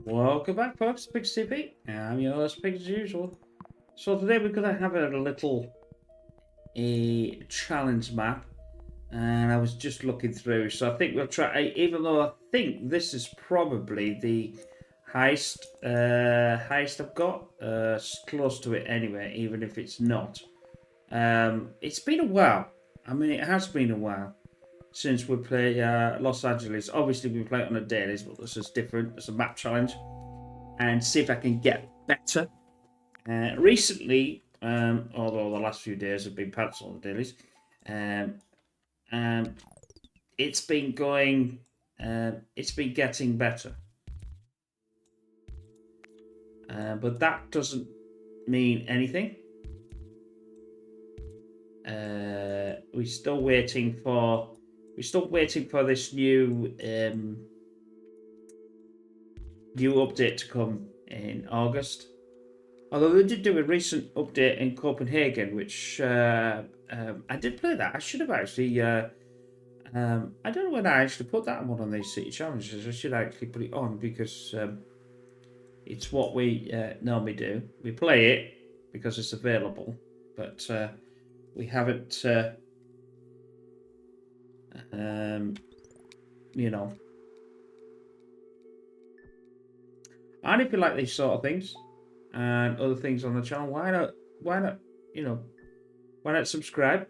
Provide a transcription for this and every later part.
Welcome back, folks. Big CP. I'm your host, Pig, as usual. So today we're going to have a little challenge map, and I was just looking through. So I think we'll try. Even though I think this is probably the highest I've got, close to it anyway. Even if it's not, it's been a while. I mean, it has been a while since we play Los Angeles. Obviously, we play it on a dailies, but this is different. It's a map challenge. And see if I can get better. Recently, although the last few days have been pants on the dailies, it's been going, it's been getting better. But that doesn't mean anything. We're still waiting for this new update to come in August. Although they did do a recent update in Copenhagen, which I did play that. I should have actually. I don't know when I actually put that on one of these city challenges. I should actually put it on because it's what we normally do. We play it because it's available, but we haven't. You know. And if you like these sort of things and other things on the channel, why not? Why not subscribe?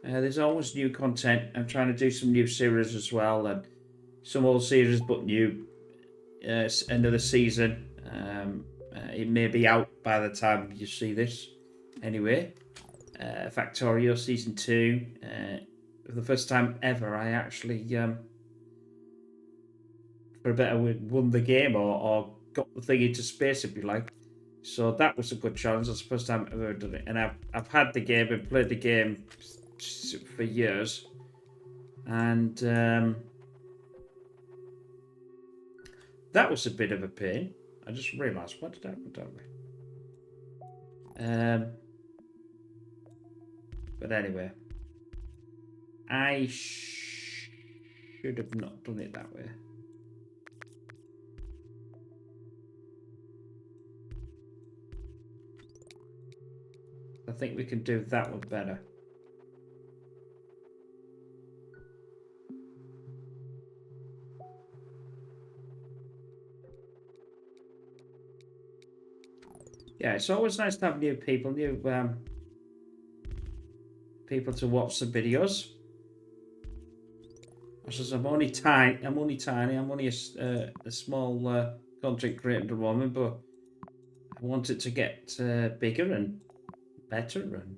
There's always new content. I'm trying to do some new series as well, and some old series but new. Another season. It may be out by the time you see this. Anyway, Factorio Season 2. For the first time ever, I actually, for a better word, won the game or got the thing into space, if you like. So that was a good challenge. That's the first time I've ever done it. And I've had the game and played the game for years. And that was a bit of a pain. I just realised, what did I put down there? But anyway, I should have not done it that way. I think we can do that one better. Yeah, it's always nice to have new people, people to watch the videos. Because I'm only tiny. I'm only a small content creator at the moment, but I want it to get bigger and better and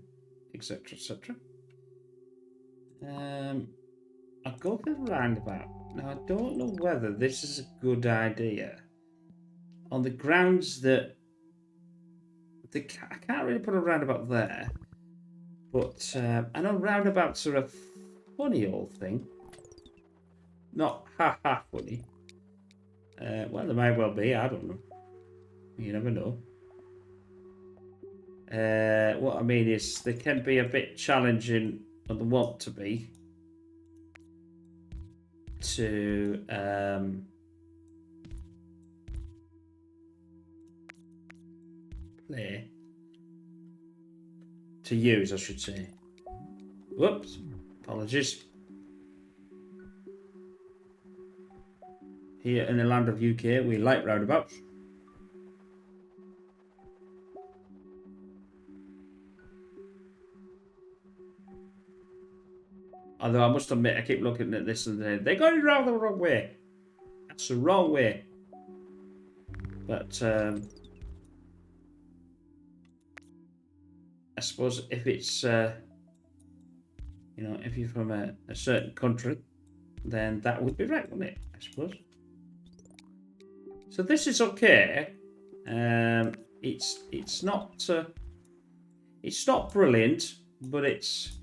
etc. etc. I'll go for the roundabout. Now I don't know whether this is a good idea. On the grounds that I can't really put a roundabout there, but I know roundabouts are a funny old thing. Not ha funny. Well, they might well be. I don't know. You never know. What I mean is they can be a bit challenging, or they want to be, to play, to use, I should say. Whoops, apologies. Here in the land of UK, we like roundabouts. Although I must admit, I keep looking at this and they got it round the wrong way. That's the wrong way. But I suppose if it's, if you're from a certain country, then that would be right, wouldn't it? I suppose. So this is okay. It's not brilliant, but it's.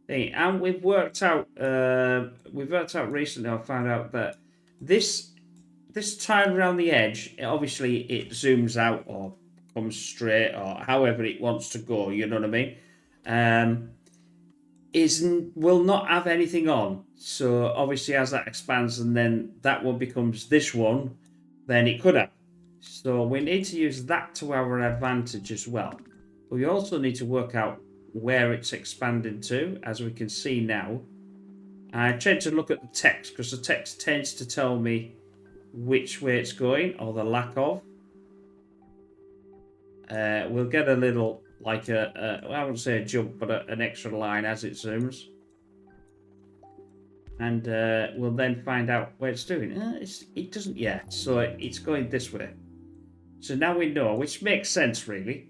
And we've worked out recently. I found out that this tile around the edge, obviously it zooms out or comes straight or however it wants to go. You know what I mean? will not have anything on. So obviously, as that expands and then that one becomes this one, then it could have. So we need to use that to our advantage as well. But we also need to work out where it's expanding to, as we can see now. I tend to look at the text because the text tends to tell me which way it's going or the lack of. We'll get a little, like I wouldn't say a jump, but an extra line as it zooms. And we'll then find out where it's doing. It doesn't yet, so it's going this way. So now we know, which makes sense, really.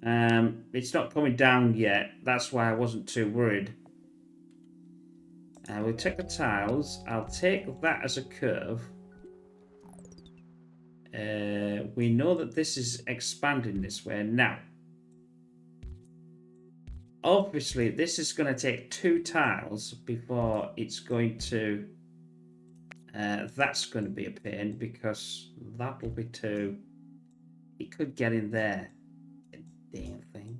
It's not coming down yet. That's why I wasn't too worried. We'll take the tiles. I'll take that as a curve. We know that this is expanding this way now. Obviously, this is going to take 2 tiles before it's going to... that's going to be a pain because that'll be 2. It could get in there. Damn thing.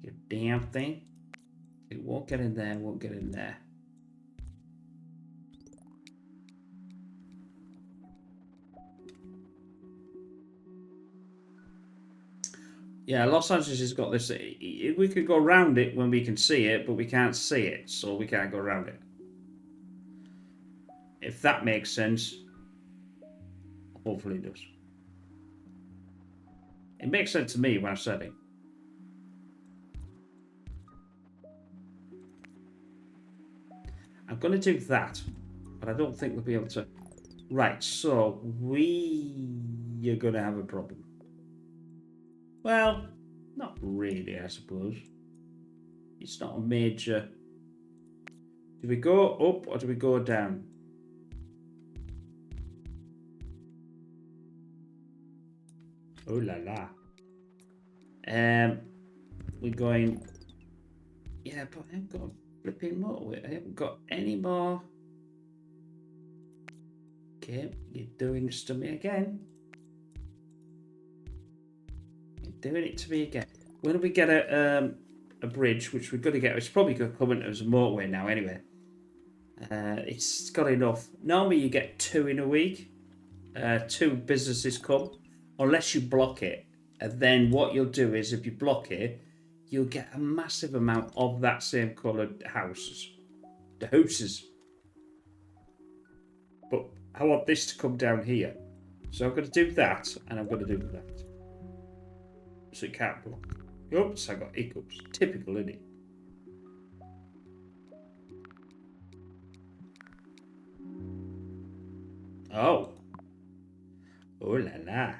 You damn thing. It won't get in there, won't get in there. Yeah, Los Angeles has got this. We could go around it when we can see it, but we can't see it, so we can't go around it. If that makes sense. Hopefully it does. It makes sense to me when I said it. I'm going to do that, but I don't think we'll be able to. Right, so you're going to have a problem. Well, not really, I suppose. It's not a major. Do we go up or do we go down? Oh la la. We're going. Yeah, but I haven't got a flipping motorway. I haven't got any more. Okay, you're doing this to me again. You're doing it to me again. When we get a bridge, which we're going to get, it's probably going to come into as a motorway now anyway. It's got enough. Normally you get 2 in a week. 2 businesses come, unless you block it. And then what you'll do is, if you block it, you'll get a massive amount of that same coloured houses. The houses. But I want this to come down here. So I'm going to do that, and I'm going to do that. So it can't block. Oops, I got hiccups. Typical, isn't it? Oh. Oh la la.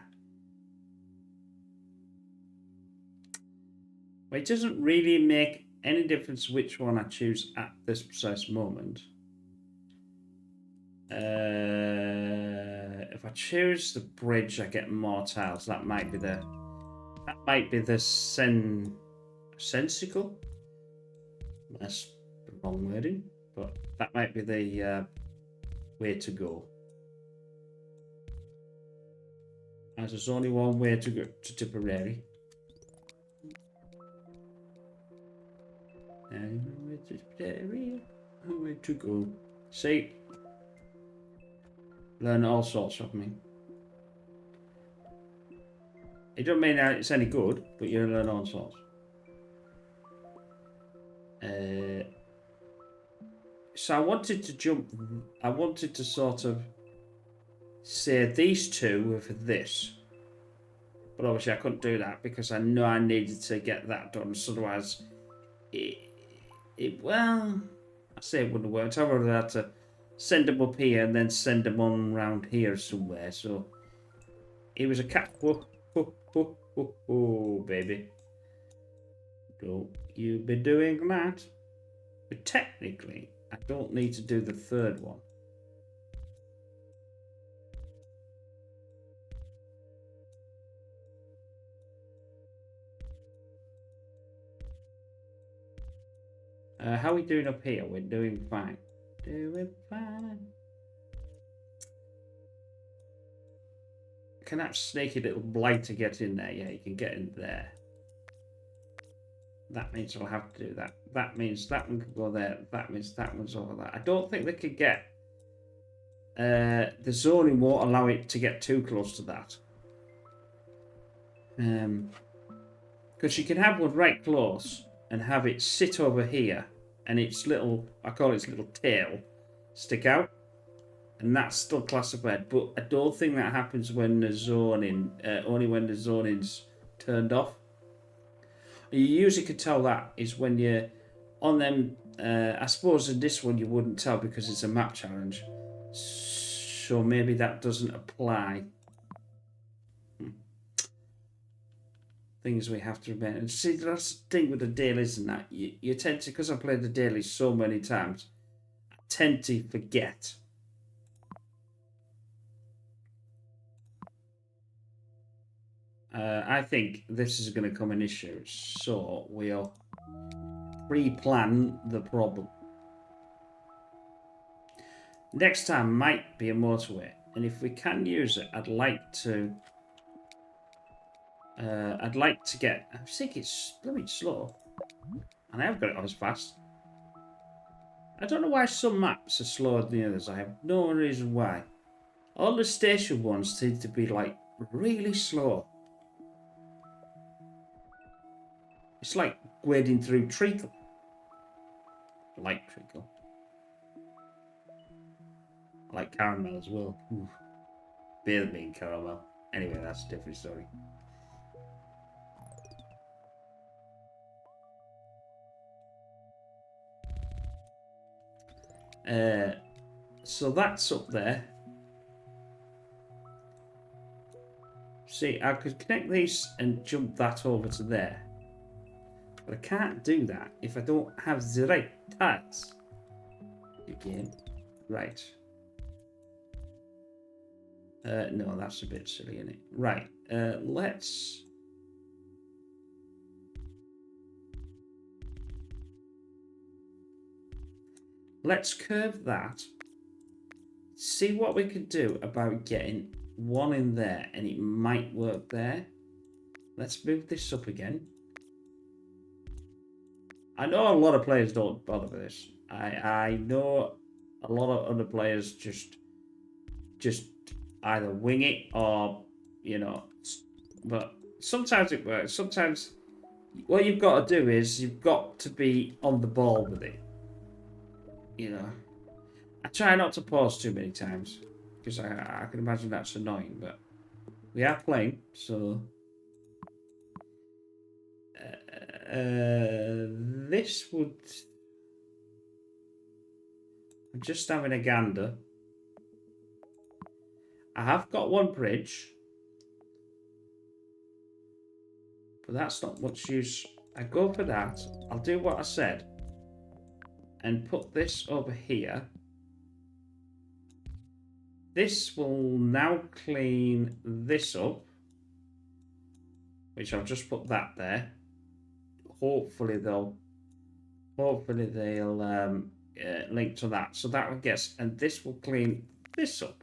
Well, it doesn't really make any difference which one I choose at this precise moment. If I choose the bridge, I get more tiles. That might be the sensical. That's the wrong wording, but that might be the way to go. As there's only one way to go to Tipperary. And where to go? See, learn all sorts of me. It doesn't mean that it's any good, but you learn all sorts. So I wanted to jump. I wanted to sort of say these 2 were for this, but obviously I couldn't do that because I know I needed to get that done. So otherwise, well, I say it wouldn't have worked. I would have had to send them up here and then send them on around here somewhere. So it was a cat. Oh, baby. Don't you be doing that. But technically, I don't need to do the 3rd one. How are we doing up here? We're doing fine. Doing fine. Can that sneaky little blight to get in there? Yeah, you can get in there. That means I'll have to do that. That means that one can go there. That means that one's over there. I don't think they could get... the zoning won't allow it to get too close to that. Because you can have one right close and have it sit over here and its little, I call it its little tail, stick out. And that's still classified. But I don't think that happens when the zoning, only when the zoning's turned off. You usually could tell that is when you're on them. I suppose in this one you wouldn't tell because it's a map challenge. So maybe that doesn't apply. Things we have to remember. And see, that's the thing with the dailies and that. You tend to, because I've played the dailies so many times, I tend to forget. I think this is going to come an issue, so we'll pre-plan the problem. Next time might be a motorway, and if we can use it, I'd like to get... I think it's bloody slow, and I have got it on as fast. I don't know why some maps are slower than the others. I have no reason why. All the station ones seem to be like really slow. It's like wading through treacle. I like treacle. I like caramel as well. Ooh. Beer being caramel. Anyway, that's a different story. So that's up there. See, I could connect these and jump that over to there. But I can't do that if I don't have the right tires. Again. Right. No, that's a bit silly, isn't it? Right. Let's curve that. See what we can do about getting one in there, and it might work there. Let's move this up again. I know a lot of players don't bother with this. I know a lot of other players just either wing it or, you know, but sometimes it works. Sometimes what you've got to do is you've got to be on the ball with it. You know, I try not to pause too many times because I can imagine that's annoying, but we are playing, so this would... I'm just having a gander. I have got one bridge, but that's not much use. I go for that. I'll do what I said and put this over here. This will now clean this up, which I've just put that there. Hopefully they'll link to that. So that one gets, and this will clean this up,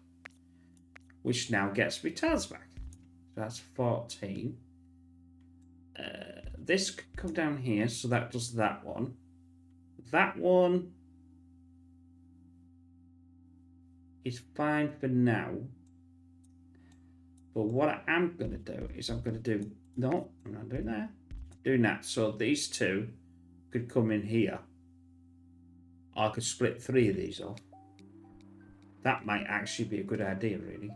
which now gets me tiles back. So that's 14. This could come down here, so that does that one. That one is fine for now. But what I am going to do is I'm going to do... No, I'm not doing that. I'm doing that. So these two could come in here. I could split 3 of these off. That might actually be a good idea, really.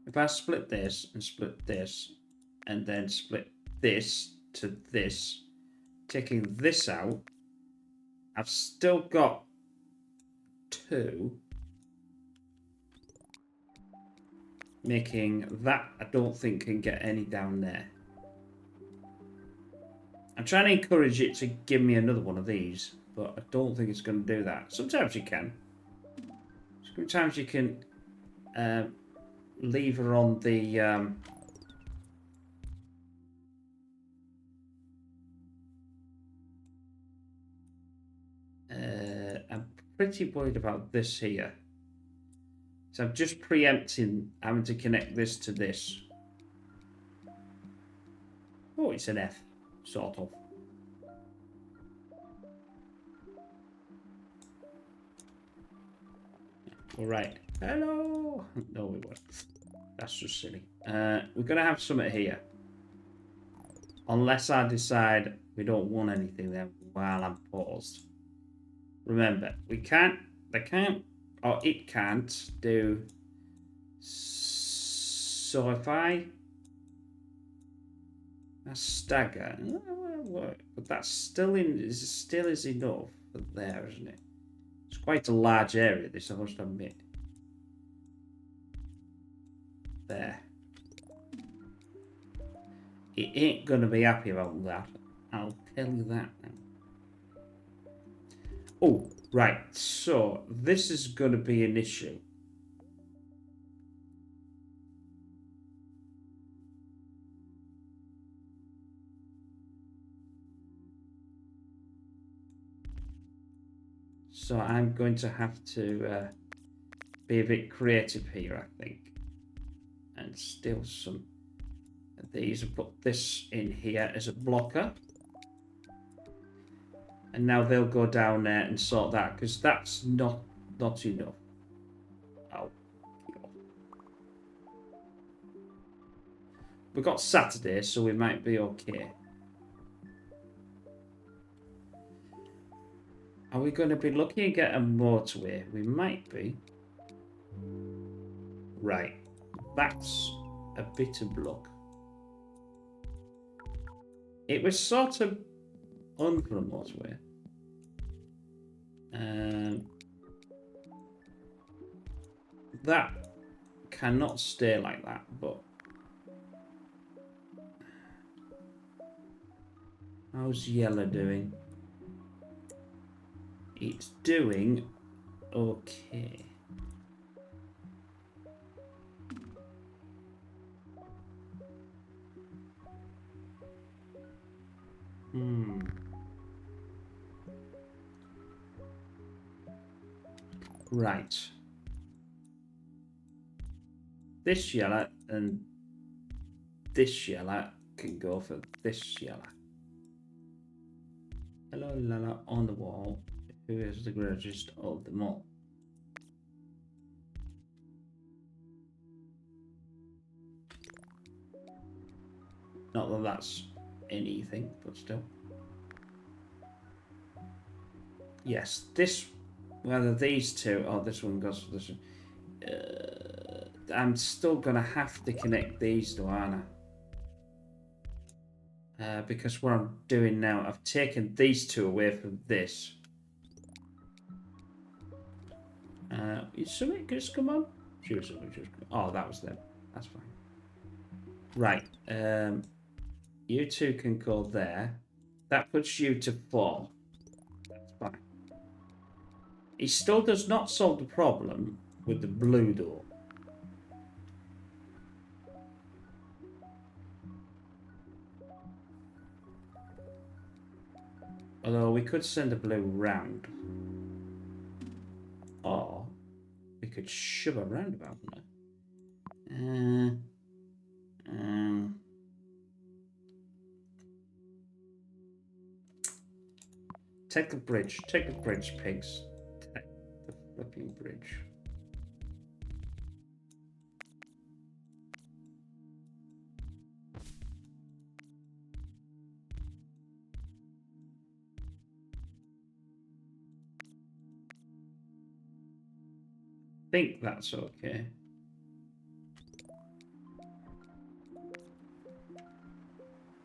If I split this and split this, and then split this to this, taking this out, I've still got 2, making that I don't think can get any down there. I'm trying to encourage it to give me another one of these, but I don't think it's going to do that. Sometimes you can. Sometimes you can lever on the I'm pretty worried about this here. So I'm just preempting having to connect this to this. Oh, it's an F. Sort of. All right. Hello. No, we won't. That's just silly. We're gonna have something here. Unless I decide we don't want anything there while I'm paused. Remember, we can't. They can't, or it can't do. So if I stagger, but that's still is enough for there, isn't it? It's quite a large area. This I must admit. There. It ain't gonna be happy about that. I'll tell you that now. Oh, right. So this is gonna be an issue. So I'm going to have to be a bit creative here, I think. And steal some of these and put this in here as a blocker. And now they'll go down there and sort that, because that's not enough. Oh. We've got Saturday, so we might be okay. Are we going to be looking at a motorway? We might be. Right. That's a bit of luck. It was sort of under a motorway. That cannot stay like that, but how's yellow doing? It's doing okay. Right. This yellow and this yellow can go for this yellow. Hello, Lala, on the wall. Who is the greatest of them all? Not that that's anything, but still. Yes, this, whether these two, or this one goes for this one. I'm still going to have to connect these to Anna. Because what I'm doing now, I've taken these two away from this. Is something just come on? Sure, something just come on. Oh, that was them. That's fine. Right. You two can go there. That puts you to 4. That's fine. It still does not solve the problem with the blue door. Although we could send a blue round. Or we could shove a roundabout in there. Take the bridge. Take the bridge, pigs. Take the flipping bridge. I think that's okay.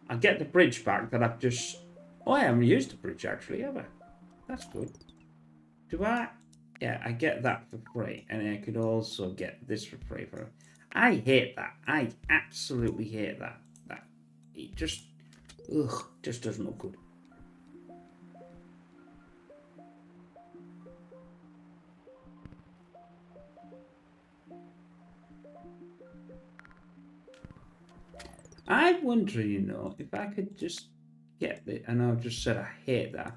I get the bridge back that I've just... Oh, I haven't used the bridge actually, have I? That's good. Do I? Yeah, I get that for free. And I could also get this for free. I hate that. I absolutely hate that. It just... Ugh, just doesn't look good. I'm wondering, you know, if I could just get it, and I've just said I hate that.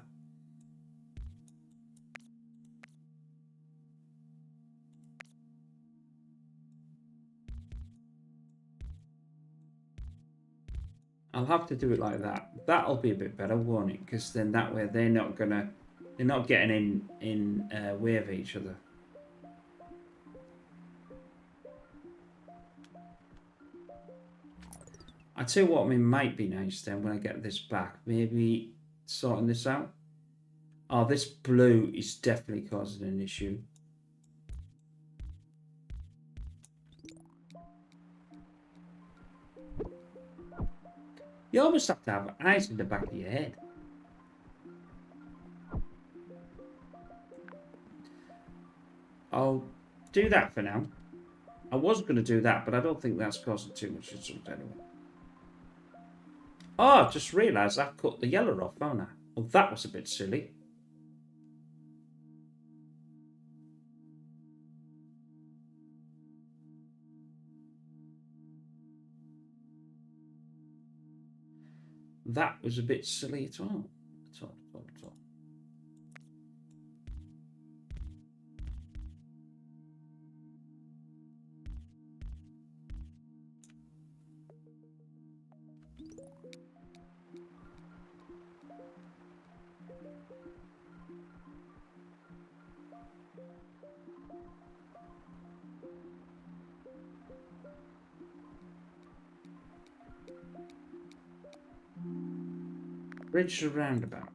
I'll have to do it like that. That'll be a bit better, won't it? Because then that way they're not getting in way of each other. I tell you what, I mean, might be nice then when I get this back. Maybe sorting this out. Oh, this blue is definitely causing an issue. You almost have to have eyes in the back of your head. I'll do that for now. I was going to do that, but I don't think that's causing too much trouble anyway. Oh, I've just realised I've cut the yellow off, haven't I? Well, that was a bit silly. That was a bit silly at all. At all. Bridge or roundabout?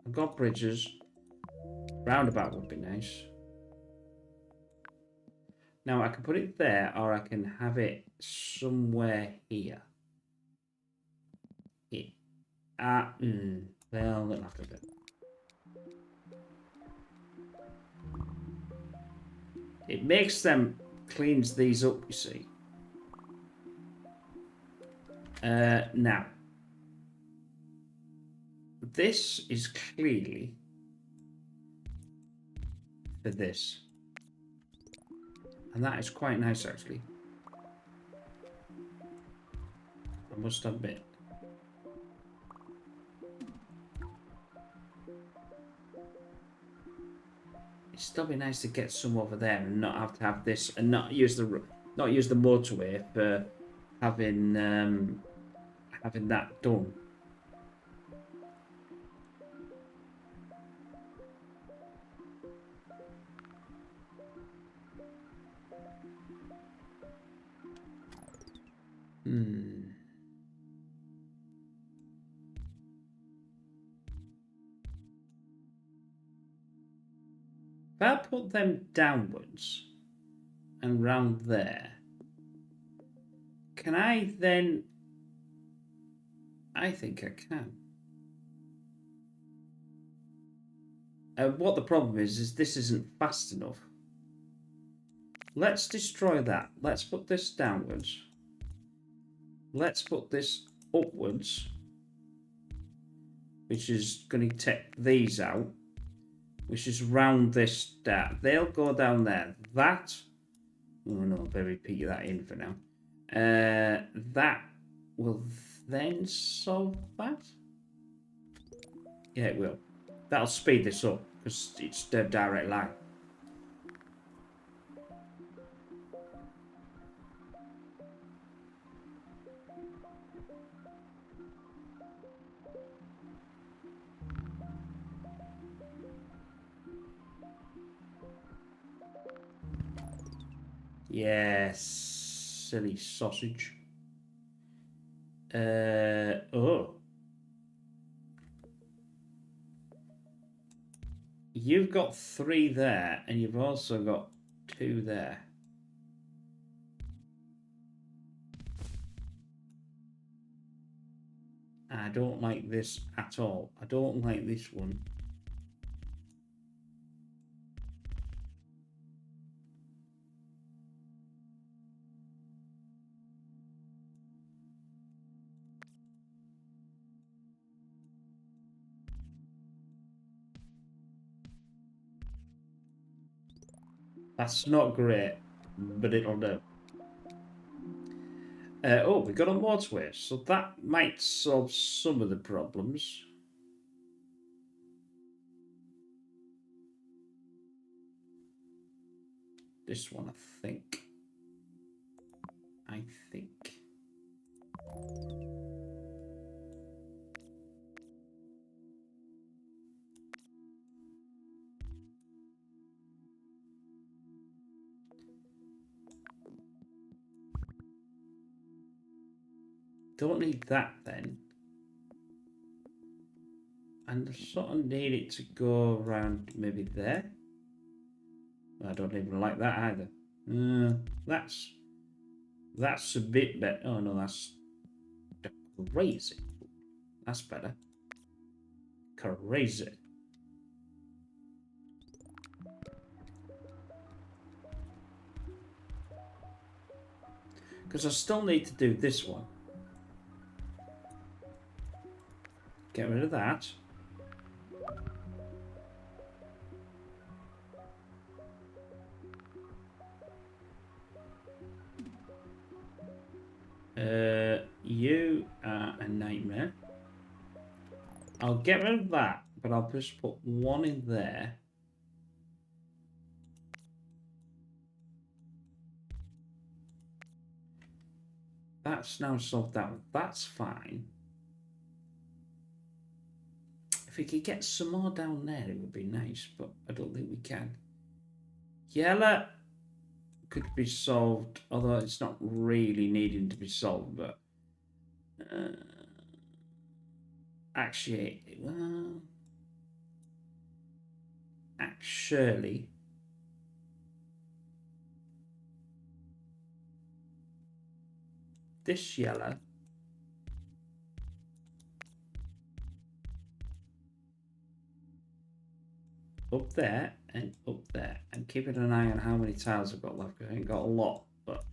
I've got bridges. Roundabout would be nice. Now I can put it there, or I can have it somewhere here. Well, that'll have to do. It makes them cleans these up, you see. Now, this is clearly for this. And that is quite nice, actually. I must admit. It'd still be nice to get some over there and not have to have this, and not use the motorway for having that done. If I put them downwards and round there, can I then? I think I can. What the problem is this isn't fast enough. Let's destroy that. Let's put this downwards. Let's put this upwards, which is going to take these out, which is round this down. They'll go down there. That, oh no, I'll repeat that in for now. That will then solve that. Yeah, it will. That'll speed this up because it's the direct line. Yes, silly sausage. Oh. You've got 3 there, and you've also got 2 there. I don't like this at all. I don't like this one. That's not great, but it'll do. Oh, we got a motorway, so that might solve some of the problems. This one, I think. don't need that then. And I sort of need it to go around maybe there. I don't even like that either. That's a bit better. Oh no, that's crazy. That's better. Crazy. Because I still need to do this one. Get rid of that. You are a nightmare. I'll get rid of that, but I'll just put one in there. That's now solved that one. That's fine. If we could get some more down there, it would be nice, but I don't think we can. Yellow could be solved, although it's not really needing to be solved, but actually, this yellow up there and up there, and keeping an eye on how many tiles I've got left. I ain't got a lot, but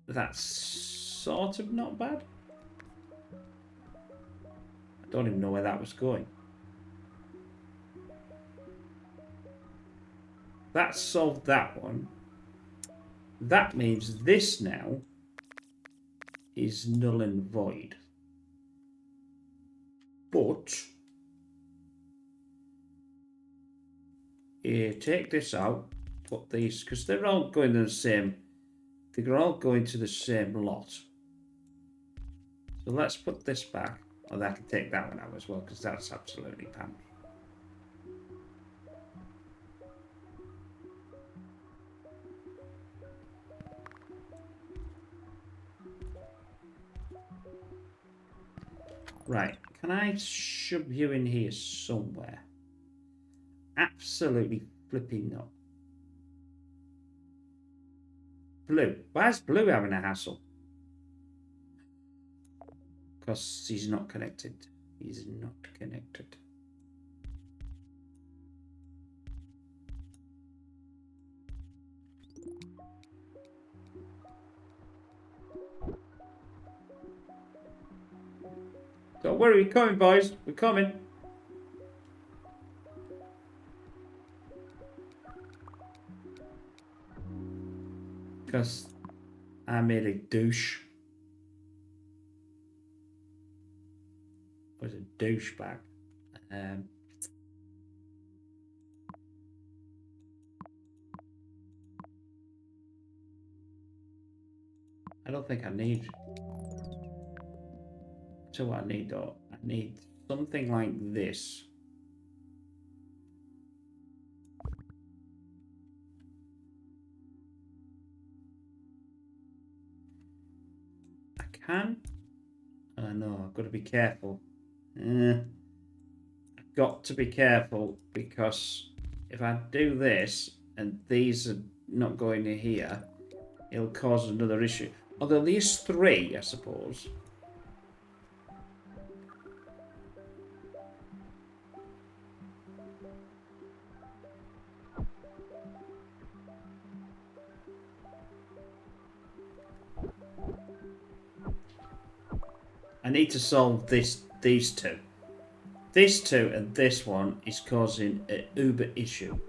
that's sort of not bad. I don't even know where that was going. That solved that one. That means this now is null and void. But take this out, put these, because they're all going to the same, they're all going to the same lot. So let's put this back. Oh, that can take that one out as well, because that's absolutely pants. Right, can I shove you in here somewhere? Absolutely flipping not. Blue. Why's Blue having a hassle? Because he's not connected. He's not connected. Don't worry, we're coming, boys. We're coming. Because I'm a douche. I was a douchebag. I don't think I need. So what I need though, I need something like this. I can. I know, I've got to be careful. I've got to be careful because if I do this and these are not going to here, it'll cause another issue. Although these three, I suppose. I need to solve these two. This two and this one is causing an uber issue.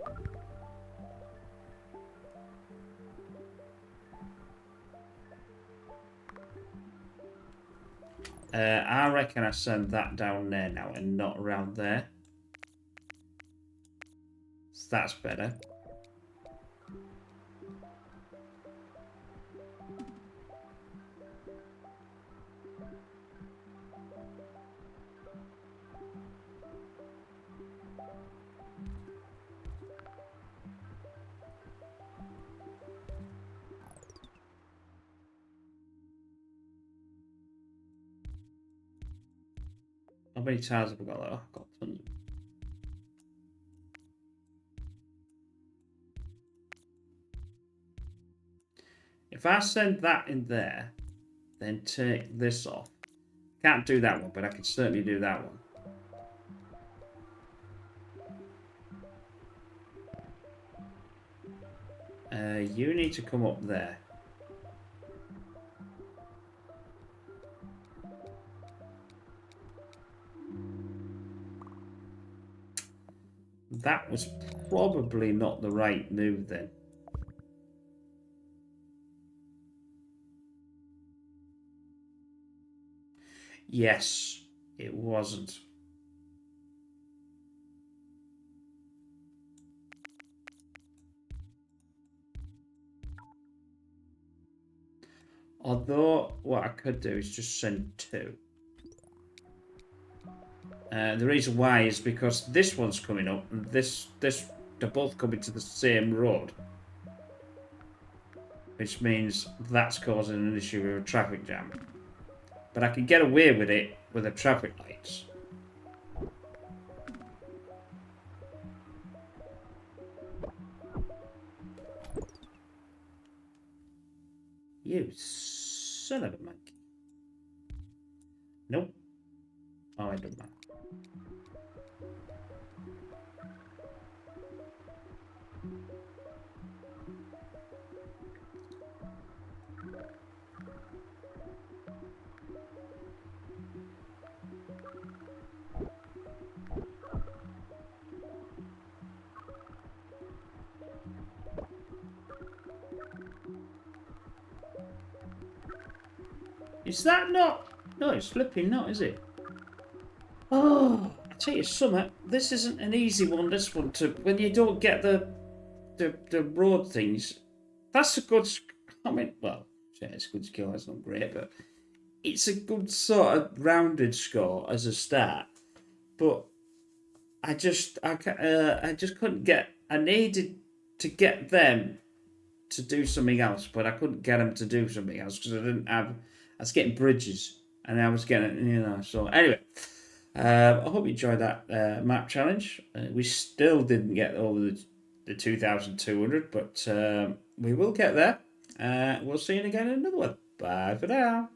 I reckon I send that down there now and not around there. So that's better. How many tiles have I got? Oh, I've got tons. If I send that in there, then take this off. Can't do that one, but I can certainly do that one. You need to come up there. That was probably not the right move then. Yes, it wasn't. Although, what I could do is just send two. The reason why is because this one's coming up, and this, they're both coming to the same road. Which means that's causing an issue with a traffic jam. But I can get away with it with the traffic lights. You son of a monkey. Nope. Oh, I don't mind. Is that not? No, it's flipping not, is it? Oh, I tell you something. This isn't an easy one. This one to when you don't get the road things. That's a good. I mean, well, yeah, it's a good skill. That's not great, but it's a good sort of rounded score as a start. But I just couldn't get. I needed to get them to do something else, but I couldn't get them to do something else because I didn't have. I was getting bridges, and I was getting, So anyway, I hope you enjoyed that map challenge. We still didn't get over the 2,200, but we will get there. We'll see you again in another one. Bye for now.